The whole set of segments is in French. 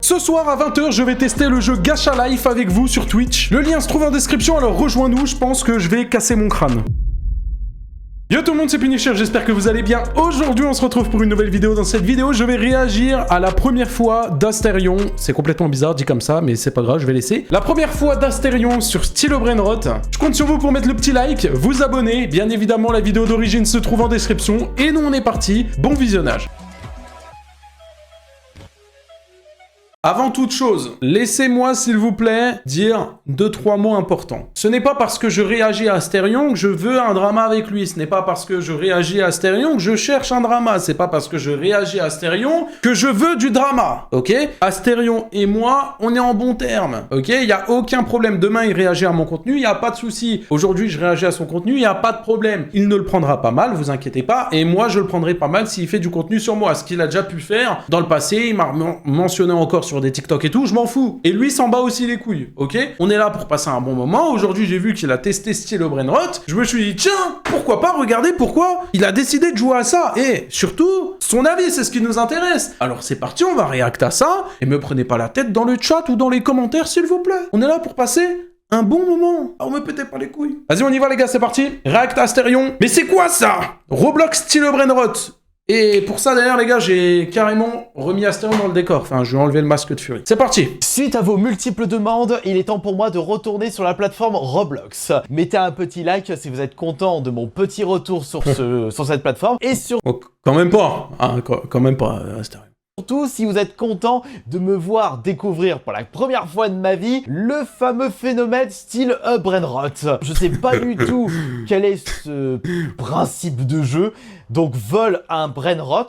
Ce soir à 20 h, je vais tester le jeu Gacha Life avec vous sur Twitch. Le lien se trouve en description, alors rejoins-nous, je pense que je vais casser mon crâne. Yo tout le monde, c'est Punisher, j'espère que vous allez bien. Aujourd'hui, on se retrouve pour une nouvelle vidéo. Dans cette vidéo, je vais réagir à la première fois d'Asterion. C'est complètement bizarre dit comme ça, mais c'est pas grave, je vais laisser. La première fois d'Asterion sur Stylo Brainrot. Je compte sur vous pour mettre le petit like, vous abonner. Bien évidemment, la vidéo d'origine se trouve en description. Et nous, on est parti. Bon visionnage. Avant toute chose, laissez-moi s'il vous plaît dire 2-3 mots importants. Ce n'est pas parce que je réagis à Asterion que je veux un drama avec lui. Ce n'est pas parce que je réagis à Asterion que je cherche un drama. C'est pas parce que je réagis à Asterion que je veux du drama. Ok? Asterion et moi, on est en bons termes. Ok? Il n'y a aucun problème. Demain, il réagit à mon contenu, il n'y a pas de souci. Aujourd'hui, je réagis à son contenu, il n'y a pas de problème. Il ne le prendra pas mal, vous inquiétez pas. Et moi, je le prendrai pas mal s'il fait du contenu sur moi. Ce qu'il a déjà pu faire dans le passé, il m'a mentionné encore sur des TikTok et tout, je m'en fous. Et lui s'en bat aussi les couilles, ok? On est là pour passer un bon moment. Aujourd'hui, j'ai vu qu'il a testé Stylo Brainrot. Je me suis dit, tiens, pourquoi pas regarder pourquoi il a décidé de jouer à ça. Et surtout, son avis, c'est ce qui nous intéresse. Alors c'est parti, on va réacter à ça. Et me prenez pas la tête dans le chat ou dans les commentaires, s'il vous plaît. On est là pour passer un bon moment. Oh, me pétez pas les couilles. Vas-y, on y va les gars, c'est parti. Réacte à Asterion. Mais c'est quoi ça? Roblox Stylo Brainrot. Et pour ça, d'ailleurs, les gars, j'ai carrément remis Asterion dans le décor. Enfin, je vais enlever le masque de Fury. C'est parti! Suite à vos multiples demandes, il est temps pour moi de retourner sur la plateforme Roblox. Mettez un petit like si vous êtes content de mon petit retour sur, sur cette plateforme. Et Oh, quand même pas, hein, quand même pas, Asterion. Surtout si vous êtes content de me voir découvrir pour la première fois de ma vie le fameux phénomène style Brainrot. Je sais pas du tout quel est ce principe de jeu, donc vol un Brainrot,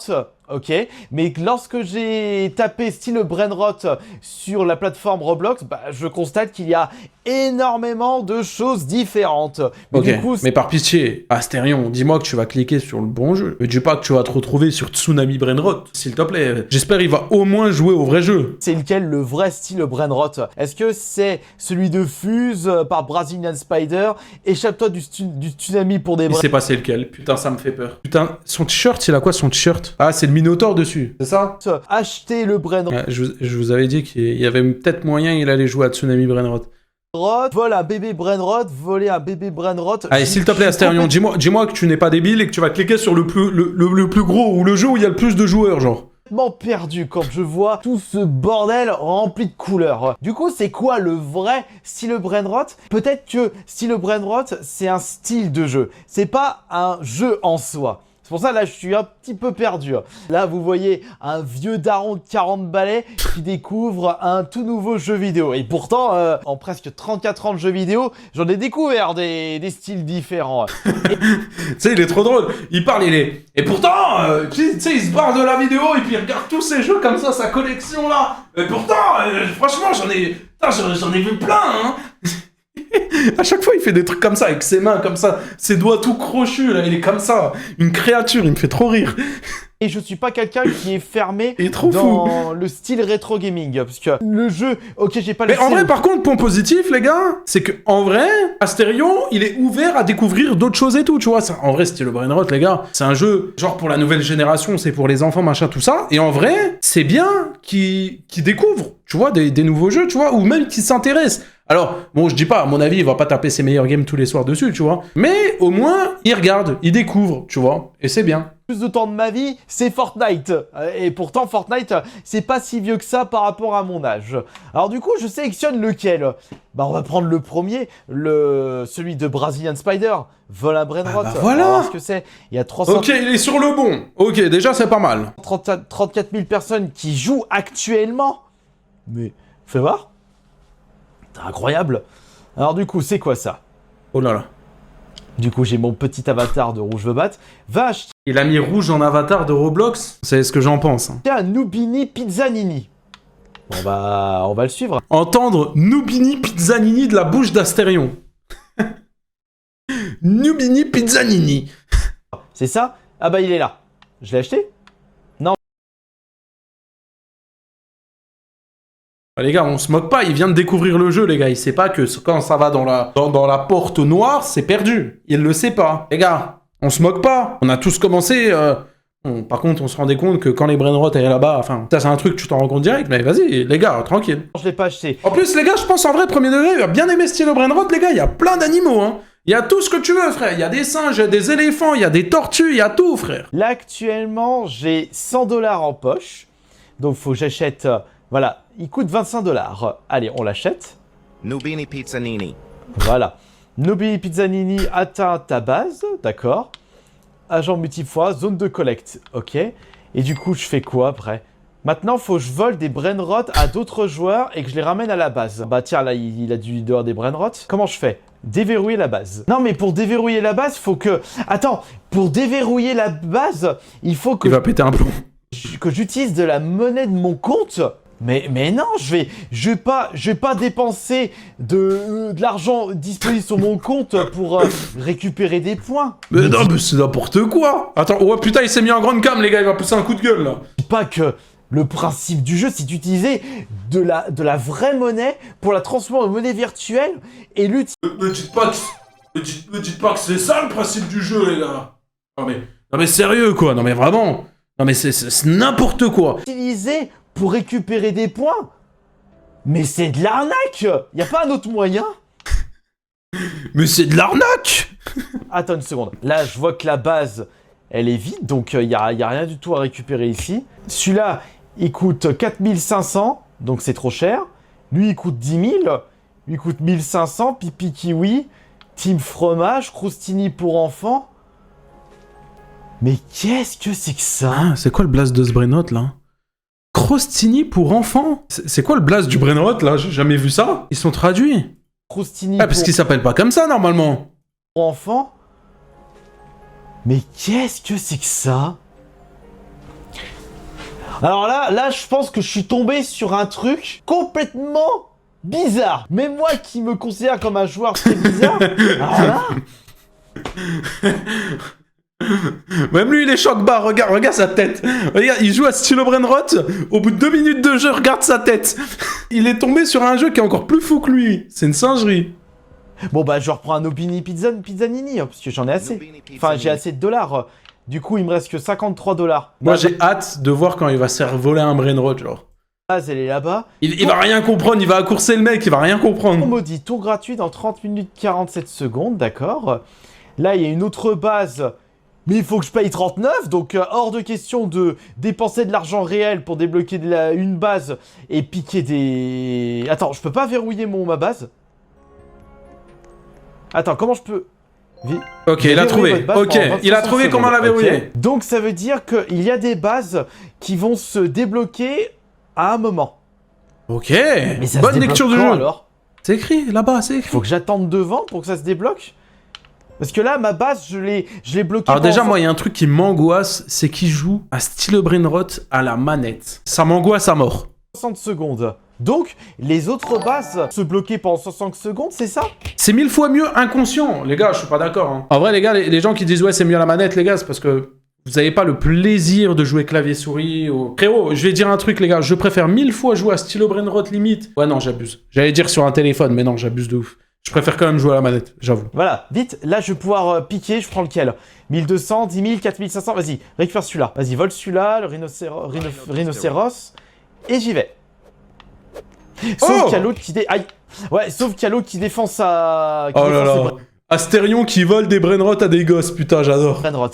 ok, mais lorsque j'ai tapé style Brainrot sur la plateforme Roblox, bah, je constate qu'il y a énormément de choses différentes. Mais ok, du coup, mais par pitié, Asterion, dis-moi que tu vas cliquer sur le bon jeu. Mais dis pas que tu vas te retrouver sur Tsunami Brainrot, s'il te plaît. J'espère qu'il va au moins jouer au vrai jeu. c'est lequel le vrai style Brainrot? Est-ce que c'est celui de Fuse par Brazilian Spider? Échappe-toi du tsunami pour des Il s'est passé lequel? Putain, ça me fait peur. Putain, son t-shirt, il a quoi son t-shirt? Ah, c'est le Minotaur dessus, c'est ça? Acheter le Brainrot. Ouais, je vous avais dit qu'il y avait peut-être moyen il allait jouer à Tsunami Brainrot. Vole un bébé Brainrot, voler un bébé Brainrot. Allez, s'il te plaît, Asterion, dis-moi que tu n'es pas débile et que tu vas cliquer sur le plus gros ou le jeu où il y a le plus de joueurs, genre. Perdu quand je vois tout ce bordel rempli de couleurs. Du coup, c'est quoi le vrai style Brainrot? Peut-être que style Brainrot, c'est un style de jeu. C'est pas un jeu en soi. C'est pour ça, là, je suis un petit peu perdu. Là, vous voyez un vieux daron de 40 balais qui découvre un tout nouveau jeu vidéo. Et pourtant, en presque 34 ans de jeux vidéo, j'en ai découvert des styles différents. Tu sais, il est trop drôle. Il parle, il est... Et pourtant, tu sais, il se barre de la vidéo et puis il regarde tous ces jeux comme ça, sa collection, là. Et pourtant, franchement, j'en ai vu plein, hein. À chaque fois, il fait des trucs comme ça, avec ses mains comme ça, ses doigts tout crochus, là, il est comme ça, une créature, il me fait trop rire. Et je suis pas quelqu'un qui est fermé trop dans le style rétro gaming, parce que le jeu, ok, j'ai pas le Mais en style. vrai, par contre, point positif, les gars, c'est que en vrai, Asterion, il est ouvert à découvrir d'autres choses et tout, tu vois. Ça, en vrai, Stylo Brainrot, les gars, c'est un jeu, genre pour la nouvelle génération, c'est pour les enfants, machin, tout ça. Et en vrai, c'est bien qu'ils découvrent, tu vois, des nouveaux jeux, tu vois, ou même qu'ils s'intéressent. Alors, bon, je dis pas, à mon avis, il va pas taper ses meilleurs games tous les soirs dessus, tu vois. Mais au moins, il regarde, il découvre, tu vois. Et c'est bien. Plus de temps de ma vie, c'est Fortnite. Et pourtant, Fortnite, c'est pas si vieux que ça par rapport à mon âge. Alors du coup, je sélectionne lequel? Bah, on va prendre le premier, celui de Brazilian Spider. Vol un Brainrot. Ah bah voilà. On va voir ce que c'est. Il y a 300... Ok, il est sur le bon. Ok, déjà, c'est pas mal. 34 000 personnes qui jouent actuellement. Mais, fais voir. C'est incroyable. Alors du coup, c'est quoi ça? Oh là là. Du coup, j'ai mon petit avatar de Rouge Vebat. Va acheter Il a mis rouge en avatar de Roblox. C'est ce que j'en pense. Hein. un Nubini Pizzanini. On va le suivre. Entendre Nubini Pizzanini de la bouche d'Asterion. Nubini Pizzanini. C'est ça? Ah bah il est là. Je l'ai acheté? Non. Ah, les gars, on se moque pas, il vient de découvrir le jeu, les gars. Il sait pas que quand ça va dans la porte noire, c'est perdu. Il le sait pas. Les gars, on se moque pas. On a tous commencé Bon, par contre, on se rendait compte que quand les brainrot étaient là-bas, enfin, ça c'est un truc, tu t'en rends compte direct, mais vas-y, les gars, tranquille. Je l'ai pas acheté. En plus, les gars, je pense en vrai, premier degré, il va bien aimer Stylo Brainrot, les gars, il y a plein d'animaux, hein. Il y a tout ce que tu veux, frère. Il y a des singes, il y a des éléphants, il y a des tortues, il y a tout, frère. Là, actuellement, j'ai 100 $ en poche. Donc, faut que j'achète... voilà, il coûte 25 $. Allez, on l'achète. Nubini Pizzanini. Voilà. Nobili Pizzanini atteint ta base, d'accord. Agent multiple fois, zone de collecte, ok. Et du coup, je fais quoi après? Maintenant, faut que je vole des brainrot à d'autres joueurs et que je les ramène à la base. Bah tiens, là, il a dû dehors des brainrot. Comment je fais? Déverrouiller la base. Non, mais pour déverrouiller la base, faut que... Attends, pour déverrouiller la base, il faut que... Il va péter un plomb. Que j'utilise de la monnaie de mon compte. Mais non, je vais pas dépenser de l'argent disponible sur mon compte pour récupérer des points. Mais non, mais c'est n'importe quoi. Attends, oh putain, il s'est mis en grande cam, les gars, il va pousser un coup de gueule, là. Dis pas que le principe du jeu, c'est d'utiliser de la vraie monnaie pour la transformer en monnaie virtuelle et l'utiliser... Me dites pas que c'est ça le principe du jeu, les gars. Non mais sérieux, quoi. Non mais vraiment. Non mais c'est n'importe quoi. Utiliser pour récupérer des points. Mais c'est de l'arnaque. Y a pas un autre moyen? Mais c'est de l'arnaque. Attends une seconde. Là, je vois que la base, elle est vide, donc y a rien du tout à récupérer ici. Celui-là, il coûte 4500, donc c'est trop cher. Lui, il coûte 10 000. Lui, il coûte 1500. Pipi Kiwi, Team Fromage, Croustini pour enfants. Mais qu'est-ce que c'est que ça? Ah, c'est quoi le blast de ce brainrot, là? Crostini pour enfants? C'est quoi le blast du brainrot, là? J'ai jamais vu ça. Ils sont traduits. Croustini Ah, parce qu'ils s'appellent pas comme ça, normalement. pour enfants. Mais qu'est-ce que c'est que ça? Alors là, je pense que je suis tombé sur un truc complètement bizarre. Même moi qui me considère comme un joueur très bizarre. Alors là... Même lui, il est choc-bas. Regarde sa tête. Regarde, il joue à Stylo Brainrot. Au bout de 2 minutes de jeu, regarde sa tête. Il est tombé sur un jeu qui est encore plus fou que lui. C'est une singerie. Bon bah je reprends un Nobini Pizzanini, parce que j'en ai assez. Enfin, j'ai assez de dollars. Du coup, il me reste que 53 $. Moi, j'ai hâte de voir quand il va se faire voler un brainrot, genre. La base, elle est là-bas. Il va rien comprendre, il va accourser le mec, il va rien comprendre. On maudit, tour gratuit dans 30 minutes 47 secondes, d'accord. Là, il y a une autre base, mais il faut que je paye 39, donc hors de question de dépenser de l'argent réel pour débloquer une base et piquer des... Attends, je peux pas verrouiller ma base? Attends, comment je peux... Ok, il a trouvé. Ok, il a trouvé comment la verrouiller. Okay. Donc ça veut dire qu'il y a des bases qui vont se débloquer à un moment. Ok, Mais ça bonne se lecture du débloque quand, jeu. alors? C'est écrit, là-bas, c'est écrit. Faut que j'attende devant pour que ça se débloque? Parce que là, ma base, je l'ai bloquée. Alors déjà, moi, il y a un truc qui m'angoisse, c'est qu'il joue à Stylo Brainrot à la manette. Ça m'angoisse à mort. 60 secondes. Donc, les autres bases se bloquaient pendant 60 secondes, c'est ça? C'est 1000 fois mieux inconscient. Les gars, je suis pas d'accord. Hein. En vrai, les gars, les gens qui disent ouais, c'est mieux à la manette, les gars, c'est parce que vous avez pas le plaisir de jouer clavier-souris. Ou... Frérot, je vais dire un truc, les gars. Je préfère 1000 fois jouer à Stylo Brainrot limite. Ouais, non, j'abuse. J'allais dire sur un téléphone, mais non, j'abuse de ouf. Je préfère quand même jouer à la manette, j'avoue. Voilà, vite, là je vais pouvoir piquer, je prends lequel? 1200, 10 000, 4500, vas-y, récupère celui-là. Vas-y, vole celui-là, le rhinocéros, et j'y vais. Sauf qu'il y a l'autre qui Aïe. Ouais, sauf qu'il y a l'autre qui défend sa... Oh là là. Astérion qui vole des brainrot à des gosses, putain, j'adore. Brainrot.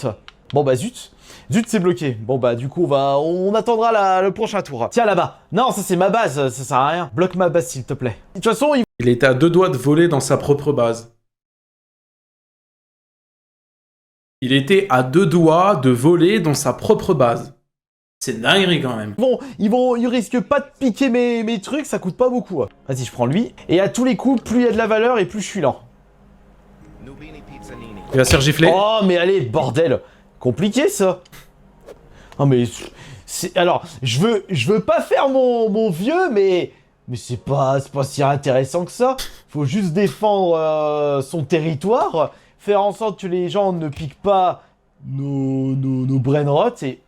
Bon bah zut. Zut, c'est bloqué. Bon bah du coup, on attendra le prochain tour. Tiens, là-bas. Non, ça c'est ma base, ça sert à rien. Bloque ma base, s'il te plaît. De toute façon, il était à 2 doigts de voler dans sa propre base. Il était à 2 doigts de voler dans sa propre base. C'est dinguerie quand même. Ils risquent pas de piquer mes trucs, ça coûte pas beaucoup. Vas-y, je prends lui. Et à tous les coups, plus il y a de la valeur et plus je suis lent. Il va se faire gifler. Oh, mais allez, bordel. Compliqué ça. Oh, mais... Alors, je veux pas faire mon vieux, mais c'est pas si intéressant que ça. Faut juste défendre son territoire, faire en sorte que les gens ne piquent pas nos brainrot et...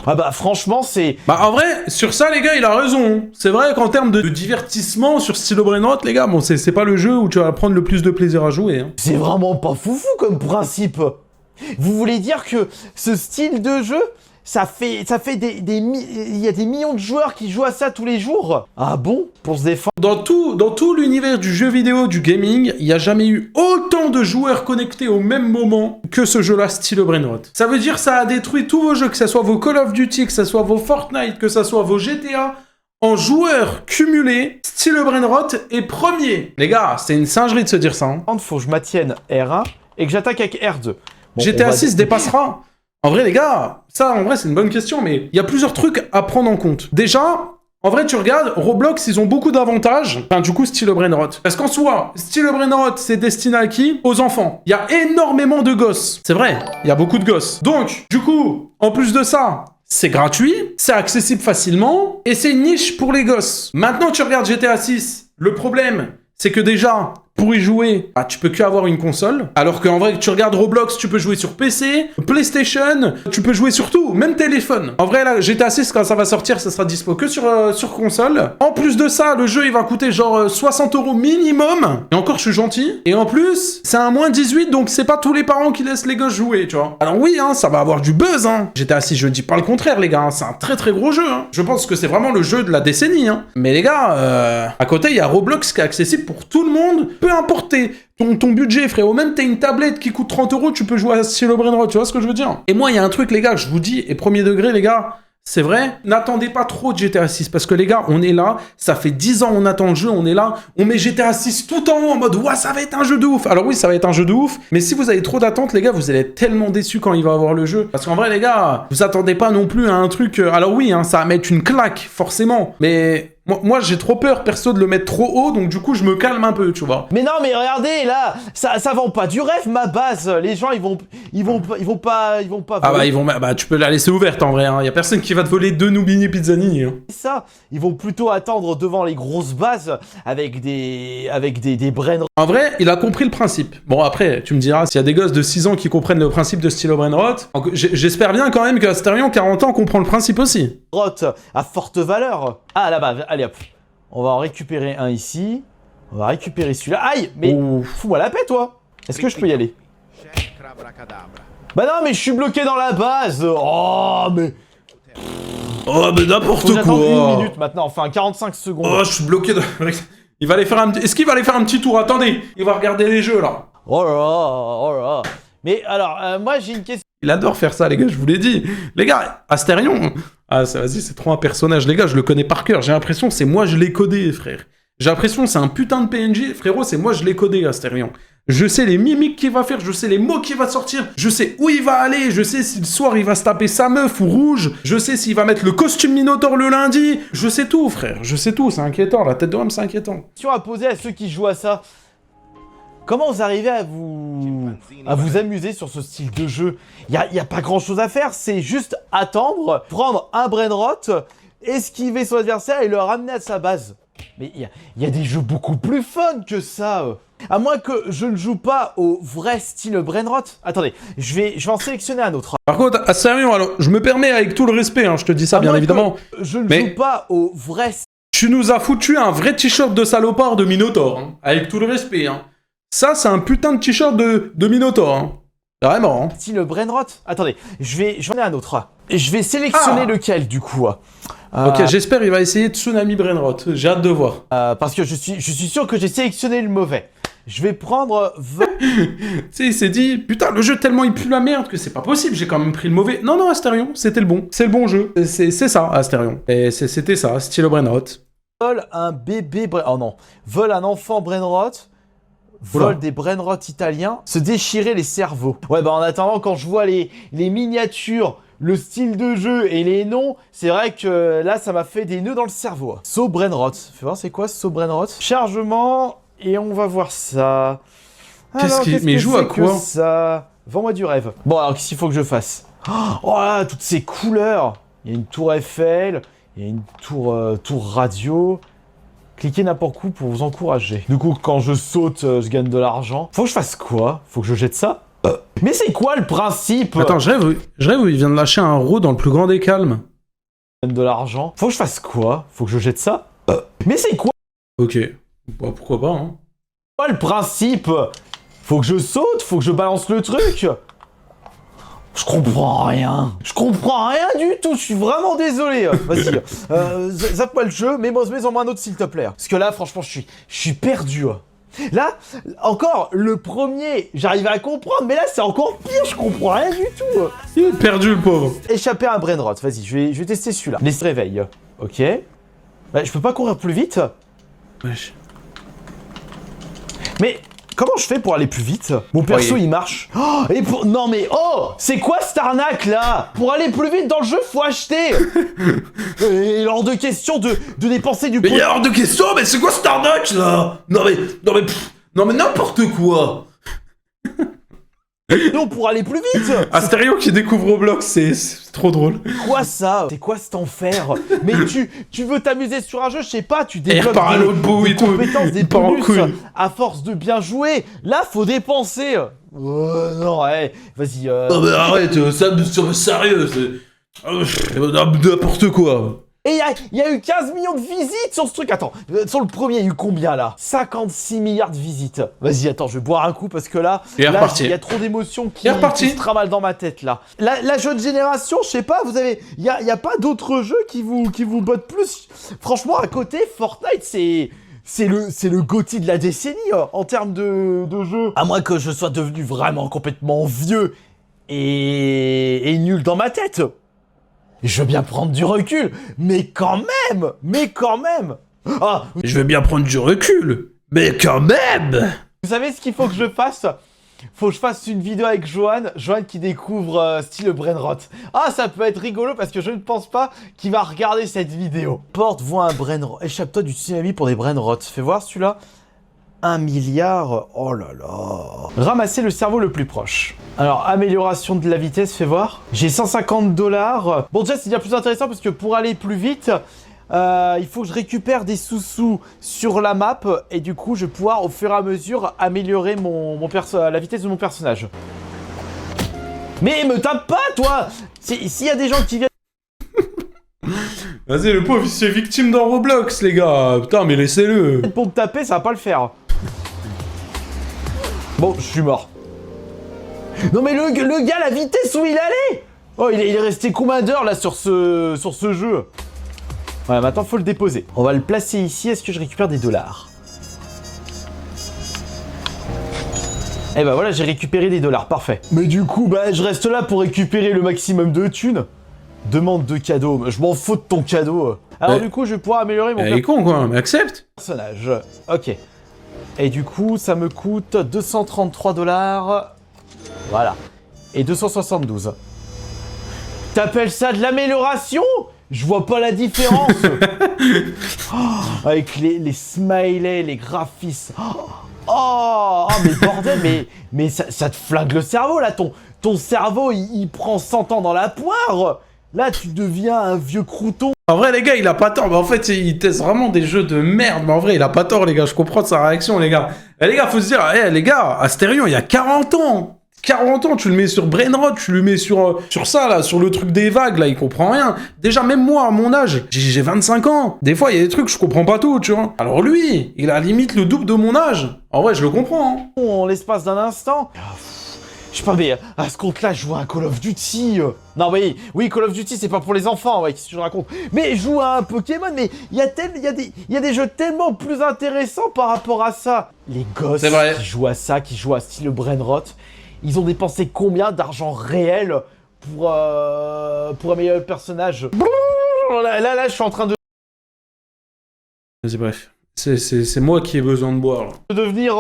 Ah bah franchement c'est... Bah en vrai, sur ça les gars, il a raison. C'est vrai qu'en termes de divertissement sur Stylo Brainrot, les gars, bon c'est pas le jeu où tu vas prendre le plus de plaisir à jouer. Hein. C'est vraiment pas foufou comme principe. Vous voulez dire que ce style de jeu, ça fait il y a des millions de joueurs qui jouent à ça tous les jours? Ah bon? Pour se défendre? Dans tout l'univers du jeu vidéo, du gaming, il n'y a jamais eu autant de joueurs connectés au même moment que ce jeu-là, style Brainrot. Ça veut dire que ça a détruit tous vos jeux, que ce soit vos Call of Duty, que ce soit vos Fortnite, que ce soit vos GTA. En joueurs cumulés, style Brainrot est premier. Les gars, c'est une singerie de se dire ça. Hein. Faut que je maintienne R1 et que j'attaque avec R2. Bon, GTA 6 dépassera. En vrai, les gars, ça, en vrai, c'est une bonne question, mais il y a plusieurs trucs à prendre en compte. Déjà, en vrai, tu regardes, Roblox, ils ont beaucoup d'avantages. Enfin, du coup, style Brainrot. Parce qu'en soi, style Brainrot, c'est destiné à qui? Aux enfants. Il y a énormément de gosses. C'est vrai, il y a beaucoup de gosses. Donc, du coup, en plus de ça, c'est gratuit, c'est accessible facilement, et c'est une niche pour les gosses. Maintenant, tu regardes GTA 6, le problème, c'est que déjà, pour y jouer, bah, tu peux que avoir une console. Alors qu'en vrai, tu regardes Roblox, tu peux jouer sur PC, PlayStation, tu peux jouer sur tout, même téléphone. En vrai, là, GTA 6, quand ça va sortir, ça sera dispo que sur console. En plus de ça, le jeu, il va coûter genre 60 € minimum. Et encore, je suis gentil. Et en plus, c'est un moins 18, donc c'est pas tous les parents qui laissent les gosses jouer, tu vois. Alors oui, hein, ça va avoir du buzz, hein. GTA 6, je dis pas le contraire, les gars. Hein. C'est un très très gros jeu, hein. Je pense que c'est vraiment le jeu de la décennie, hein. Mais les gars, à côté, il y a Roblox qui est accessible pour tout le monde. Peu importe ton budget, frérot. Même t'as une tablette qui coûte 30 €, tu peux jouer à Style Brainrot, tu vois ce que je veux dire? Et moi, il y a un truc, les gars, que je vous dis, et premier degré, les gars, c'est vrai, n'attendez pas trop de GTA 6, parce que les gars, on est là, ça fait 10 ans on attend le jeu, on est là, on met GTA 6 tout en haut en mode « Ouah, ça va être un jeu de ouf !» Alors oui, ça va être un jeu de ouf, mais si vous avez trop d'attentes, les gars, vous allez être tellement déçus quand il va avoir le jeu. Parce qu'en vrai, les gars, vous attendez pas non plus à un truc... Alors oui, hein, ça va mettre une claque, forcément, mais... Moi, j'ai trop peur, perso, de le mettre trop haut, donc du coup, je me calme un peu, tu vois. Mais non, mais regardez, là, ça vend pas du rêve, ma base. Les gens, ils vont pas Ah voler. bah, tu peux la laisser ouverte, en vrai, hein. Y a personne qui va te voler 2 Nubini Pizzanini, hein. Ça, ils vont plutôt attendre devant les grosses bases avec des brain. En vrai, il a compris le principe. Bon, après, tu me diras, s'il y a des gosses de 6 ans qui comprennent le principe de Stylo Brainrot, j'espère bien quand même que Asterion, 40 ans, comprend le principe aussi. À forte valeur. Ah, là-bas, allez hop. On va en récupérer un ici. On va récupérer celui-là. Aïe, mais fous-moi la paix, toi. Est-ce que je peux y aller? Bah non, mais je suis bloqué dans la base. Oh, mais... Oh, mais n'importe quoi. J'attends 1 minute maintenant, enfin 45 secondes. Oh, je suis bloqué dans... Il va aller faire un... Est-ce qu'il va aller faire un petit tour? Attendez, il va regarder les jeux, là. Oh là là, oh là là. Mais alors, moi, j'ai une question. Il adore faire ça, les gars, je vous l'ai dit. Les gars, Asterion... Ah, vas-y, c'est trop un personnage. Les gars, je le connais par cœur. J'ai l'impression que c'est moi, je l'ai codé, frère. J'ai l'impression que c'est un putain de PNJ. Frérot, c'est moi, je l'ai codé, Asterion. Je sais les mimiques qu'il va faire, je sais les mots qu'il va sortir, je sais où il va aller, je sais si le soir il va se taper sa meuf ou rouge, je sais s'il va mettre le costume Minotaur le lundi, je sais tout, frère, je sais tout, c'est inquiétant, la tête de homme, c'est inquiétant. Question à poser à ceux qui jouent à ça. Comment vous arrivez à vous amuser sur ce style de jeu? Y a pas grand chose à faire, c'est juste attendre, prendre un Brainrot, esquiver son adversaire et le ramener à sa base. Mais il y a des jeux beaucoup plus fun que ça. À moins que je ne joue pas au vrai style Brainrot. Attendez, je vais en sélectionner un autre. Par contre, à sérieux, alors, je me permets avec tout le respect, hein, je te dis ça bien évidemment. Je ne joue pas au vrai style. Tu nous as foutu un vrai t-shirt de salopard de Minotaur, hein, avec tout le respect, hein. Ça, c'est un putain de t-shirt de Minotaur, hein. Vraiment, hein. Style Brainrot. Attendez, j'en ai un autre. Je vais sélectionner lequel, du coup. Ok, j'espère qu'il va essayer Tsunami Brainrot. J'ai hâte de voir. Parce que je suis sûr que j'ai sélectionné le mauvais. Je vais prendre... Tu sais, il s'est dit, putain, le jeu tellement il pue la merde que c'est pas possible, j'ai quand même pris le mauvais. Non, non, Asterion, c'était le bon. C'est le bon jeu. C'est ça, Asterion. Et c'était ça, Stylo Brainrot. Vole un bébé... Oh non. Vole un enfant Brainrot. Vol des Brainrot italiens. Se déchirer les cerveaux. Ouais, bah en attendant, quand je vois les miniatures, le style de jeu et les noms, c'est vrai que là, ça m'a fait des nœuds dans le cerveau. So Brainrot. Fais voir, c'est quoi So Brainrot? Chargement... Et on va voir ça. Mais joue à quoi ça? Vends-moi du rêve. Bon, alors qu'est-ce qu'il faut que je fasse? Oh là, toutes ces couleurs. Il y a une tour Eiffel, il y a une tour radio. Cliquez n'importe où pour vous encourager. Du coup, quand je saute, je gagne de l'argent. Faut que je fasse quoi? Faut que je jette ça? Mais c'est quoi le principe? Attends, je rêve où il vient de lâcher un roux dans le plus grand des calmes. Je gagne de l'argent. Faut que je fasse quoi? Faut que je jette ça? Mais c'est quoi? Ok. Bah, pourquoi pas, hein. Quoi le principe? Faut que je saute? Faut que je balance le truc? Je comprends rien. Je comprends rien du tout. Je suis vraiment désolé. Vas-y, zappe-moi le jeu. Mets-en un autre s'il te plaît. Parce que là, franchement, je suis perdu. Là, encore, le premier, j'arrive à comprendre, mais là, c'est encore pire. Je comprends rien du tout. Il est perdu, le pauvre. Échapper à un brain rot. Vas-y, je vais tester celui-là. Les réveils. Ok. Bah, je peux pas courir plus vite. Wesh. Mais comment je fais pour aller plus vite? Mon perso il marche. Oh, et pour... Non mais oh, c'est quoi cette arnaque là? Pour aller plus vite dans le jeu, faut acheter. Et hors de question de dépenser du Mais il est hors de question, mais c'est quoi cette arnaque là? Non mais n'importe quoi. Non, pour aller plus vite. Astério qui découvre Roblox, c'est trop drôle. Quoi ça? C'est quoi cet enfer? Mais tu veux t'amuser sur un jeu, je sais pas, tu développes à l'autre bout et tout. compétences, des Il part en bonus couille. à force de bien jouer. Là, faut dépenser. Non, ouais, vas-y. Non mais arrête, ça sérieux, c'est n'importe quoi. Et il y a eu 15 millions de visites sur ce truc. Attends, sur le premier, il y a eu combien là? 56 milliards de visites. Vas-y, attends, je vais boire un coup parce que là, il y a trop d'émotions qui se tramalent dans ma tête là. La jeune génération, je sais pas, il y a pas d'autres jeux qui vous bottent plus. Franchement, à côté, Fortnite, c'est le GOTY de la décennie en termes de jeu. À moins que je sois devenu vraiment complètement vieux et nul dans ma tête. Je veux bien prendre du recul, mais quand même. Ah, Je veux bien prendre du recul, mais quand même. vous savez ce qu'il faut que je fasse? Faut que je fasse une vidéo avec Johan qui découvre style brain rot. Ah, ça peut être rigolo parce que je ne pense pas qu'il va regarder cette vidéo. Porte, voit un brain rot. Échappe-toi du tsunami pour des brain rot. Fais voir celui-là. 1 milliard. Oh là là. Ramasser le cerveau le plus proche. Alors, amélioration de la vitesse, fais voir. J'ai 150 $. Bon, déjà, c'est bien plus intéressant parce que pour aller plus vite, il faut que je récupère des sous-sous sur la map et du coup, je vais pouvoir au fur et à mesure améliorer la vitesse de mon personnage. Mais me tape pas, toi! S'il y a des gens qui viennent... Vas-y, le pauvre, il se fait victime dans Roblox, les gars. Putain, mais laissez-le. pour me taper, ça va pas le faire. Bon, je suis mort. Non mais le gars, la vitesse où il allait! Oh, il est resté combien d'heures là sur ce jeu? Voilà, maintenant faut le déposer. On va le placer ici, est-ce que je récupère des $? Eh ben voilà, j'ai récupéré des $, parfait. Mais du coup, bah je reste là pour récupérer le maximum de thunes. Demande de cadeau, je m'en fous de ton cadeau. Alors du coup, je vais pouvoir améliorer mon Il est con quoi, mais accepte. personnage. Ok. Et du coup, ça me coûte 233 $. Voilà. Et 272. T'appelles ça de l'amélioration? Je vois pas la différence. Avec les smileys, les graphismes. Mais bordel, mais ça te flingue le cerveau là. Ton cerveau, il prend 100 ans dans la poire. Là, tu deviens un vieux crouton. En vrai, les gars, il a pas tort. Mais en fait, il teste vraiment des jeux de merde. Mais en vrai, il a pas tort, les gars. Je comprends de sa réaction, les gars. Les gars, faut se dire, les gars, Astérion, il y a 40 ans. 40 ans, tu le mets sur Brainrot, tu le mets sur ça, là, sur le truc des vagues, là, il comprend rien. Déjà, même moi, à mon âge, j'ai 25 ans. Des fois, il y a des trucs, je comprends pas tout, tu vois. Alors lui, il a limite le double de mon âge. En vrai, je le comprends. Hein. En l'espace d'un instant. Je sais pas, mais à ce compte-là, je joue à un Call of Duty. Non, oui, Call of Duty, c'est pas pour les enfants, ouais, qu'est-ce que je raconte? Mais je joue à un Pokémon, mais il y a des jeux tellement plus intéressants par rapport à ça. Les gosses qui jouent à ça, qui jouent à style Brain Rot, ils ont dépensé combien d'argent réel pour améliorer le personnage? Là, je suis en train de... Vas-y, bref. C'est moi qui ai besoin de boire, là. Devenir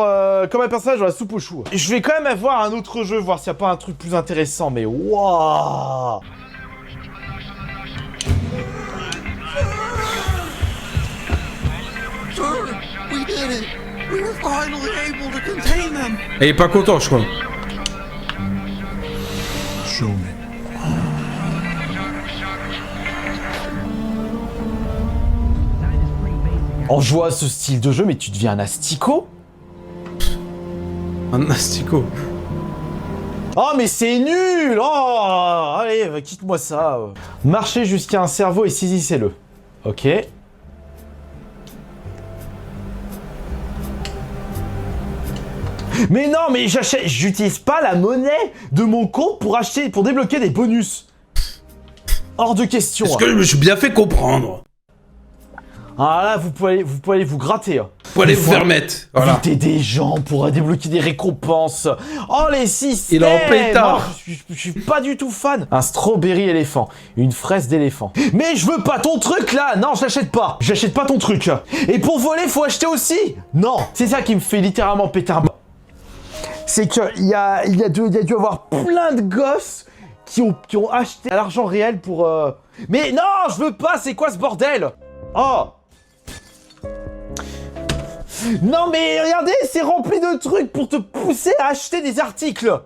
comme un personnage dans la soupe aux choux. Je vais quand même avoir un autre jeu, voir s'il n'y a pas un truc plus intéressant, mais waouh! Et il est pas content, je crois. Show me. En jouant à ce style de jeu, mais tu deviens un asticot? Un asticot. Oh, mais c'est nul! Oh! Allez, quitte-moi ça. Marchez jusqu'à un cerveau et saisissez-le. Ok. Mais non, mais j'utilise pas la monnaie de mon compte pour acheter, pour débloquer des bonus. Hors de question. Est-ce que je me suis bien fait comprendre? Ah là, vous pouvez aller vous gratter. Vous pouvez aller vous faire mettre. Voilà. Inviter des gens pour débloquer des récompenses. Oh, les systèmes. Il est en pétard. Je suis pas du tout fan. Un strawberry éléphant. Une fraise d'éléphant. Mais je veux pas ton truc, là. Non, je l'achète pas. J'achète pas ton truc. Et pour voler, faut acheter aussi. Non. C'est ça qui me fait littéralement péter un... C'est qu'il y a dû avoir plein de gosses qui ont acheté à l'argent réel pour... Mais non, je veux pas. C'est quoi ce bordel? Oh. Non mais regardez, c'est rempli de trucs pour te pousser à acheter des articles.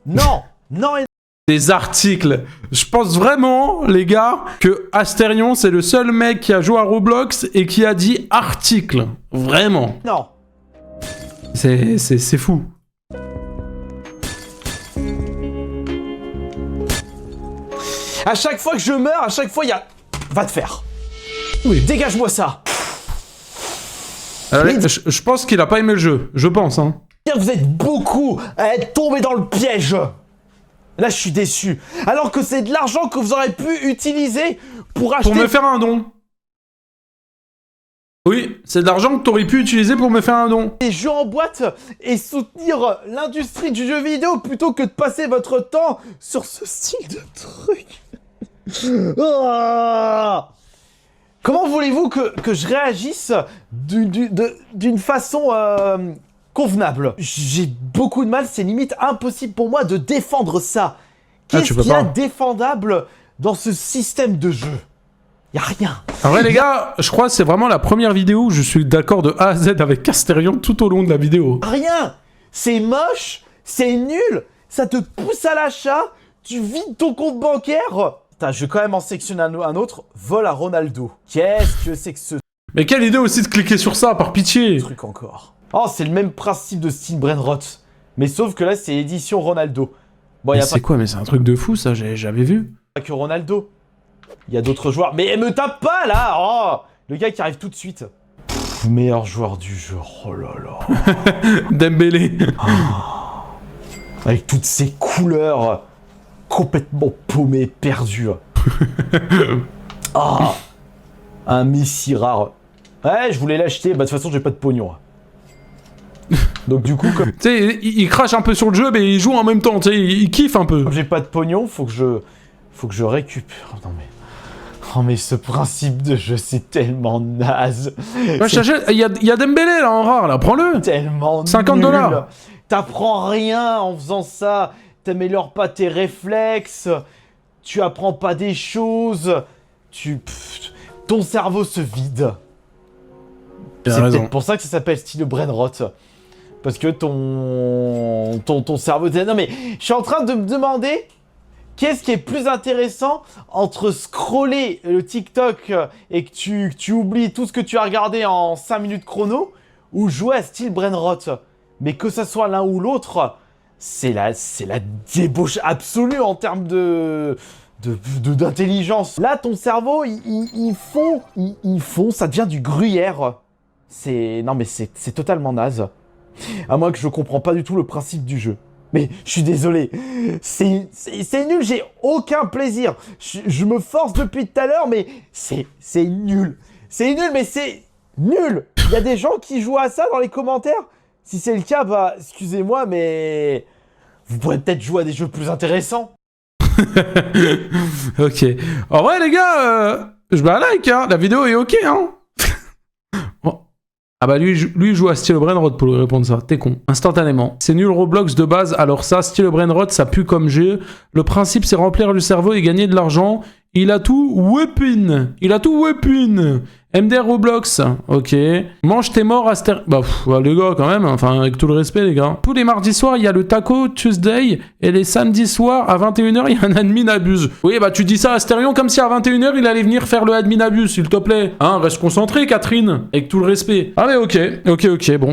Non, non et... Des articles. Je pense vraiment, les gars, que Asterion, c'est le seul mec qui a joué à Roblox et qui a dit article. Vraiment. non. C'est fou. À chaque fois que je meurs, à chaque fois il y a... Va te faire. Oui. Dégage-moi ça. Allez, je pense qu'il a pas aimé le jeu. Je pense, hein. Vous êtes beaucoup à être tombés dans le piège. Là, je suis déçu. Alors que c'est de l'argent que vous aurez pu utiliser pour acheter... Pour me faire un don. Oui, c'est de l'argent que t'aurais pu utiliser pour me faire un don. Des jeux en boîte et soutenir l'industrie du jeu vidéo plutôt que de passer votre temps sur ce style de truc. Oh. Comment voulez-vous que je réagisse d'une façon convenable? J'ai beaucoup de mal, c'est limite impossible pour moi de défendre ça. Qu'est-ce qu'il y a défendable dans ce système de jeu? Y'a rien. En vrai, les gars, je crois que c'est vraiment la première vidéo où je suis d'accord de A à Z avec Asterion tout au long de la vidéo. Rien. C'est moche, c'est nul, ça te pousse à l'achat, tu vides ton compte bancaire. Putain, je vais quand même en sectionner un autre. Vol à Ronaldo. Qu'est-ce que c'est que ce Mais quelle idée aussi de cliquer sur ça, par pitié. truc encore? Oh, c'est le même principe de style Brainrot. Mais sauf que là, c'est édition Ronaldo. Bon, Mais c'est quoi? Mais c'est un truc de fou, ça, j'avais vu. Pas que Ronaldo. Il y a d'autres joueurs. Mais me tape pas, là. Oh, le gars qui arrive tout de suite. Meilleur joueur du jeu. Oh là là. Dembélé. Avec toutes ces couleurs complètement paumées, perdues. Ah, un Messi rare. Ouais, je voulais l'acheter. Bah, de toute façon, j'ai pas de pognon. Donc, du coup, comme... Tu sais, il crache un peu sur le jeu, mais il joue en même temps, tu sais, il kiffe un peu. Comme j'ai pas de pognon, faut que je récupère. Non, mais... Oh, mais ce principe de jeu, c'est tellement naze. Moi, il y a Dembélé, là, en rare, là, prends-le. Tellement 50 nul. $. T'apprends rien en faisant ça. T'améliores pas tes réflexes. Tu apprends pas des choses. Ton cerveau se vide. C'est peut-être pour ça que ça s'appelle style Brainrot. Parce que ton cerveau... Non mais, je suis en train de me demander... Qu'est-ce qui est plus intéressant entre scroller le TikTok et que tu oublies tout ce que tu as regardé en 5 minutes chrono ou jouer à style Brainrot? Mais que ça soit l'un ou l'autre, c'est la débauche absolue en termes d'intelligence. Là, ton cerveau, il fond, ça devient du gruyère. Non mais c'est totalement naze. À moins que je comprends pas du tout le principe du jeu. Mais je suis désolé, c'est nul, j'ai aucun plaisir. Je me force depuis tout à l'heure, mais c'est nul. C'est nul, mais c'est nul. Il y a des gens qui jouent à ça dans les commentaires. Si c'est le cas, bah, excusez-moi, mais vous pourrez peut-être jouer à des jeux plus intéressants. Ok. En vrai, les gars, je mets un like, hein. La vidéo est ok, hein. Bon. Ah bah lui il joue à style Brainrot pour lui répondre ça, t'es con. Instantanément. C'est nul Roblox de base, alors ça, style Brainrot, ça pue comme jeu. Le principe c'est remplir le cerveau et gagner de l'argent. Il a tout weapon. Il a tout weapon. MDR Roblox, ok. Mange tes morts Aster... Bah, les gars, quand même, enfin, avec tout le respect, les gars. Tous les mardis soirs, il y a le Taco Tuesday, et les samedis soirs, à 21h, il y a un admin abuse. Oui, bah, tu dis ça à Asterion comme si à 21h, il allait venir faire le admin abuse, s'il te plaît. Hein, reste concentré, Catherine, avec tout le respect. Allez, ok, bon.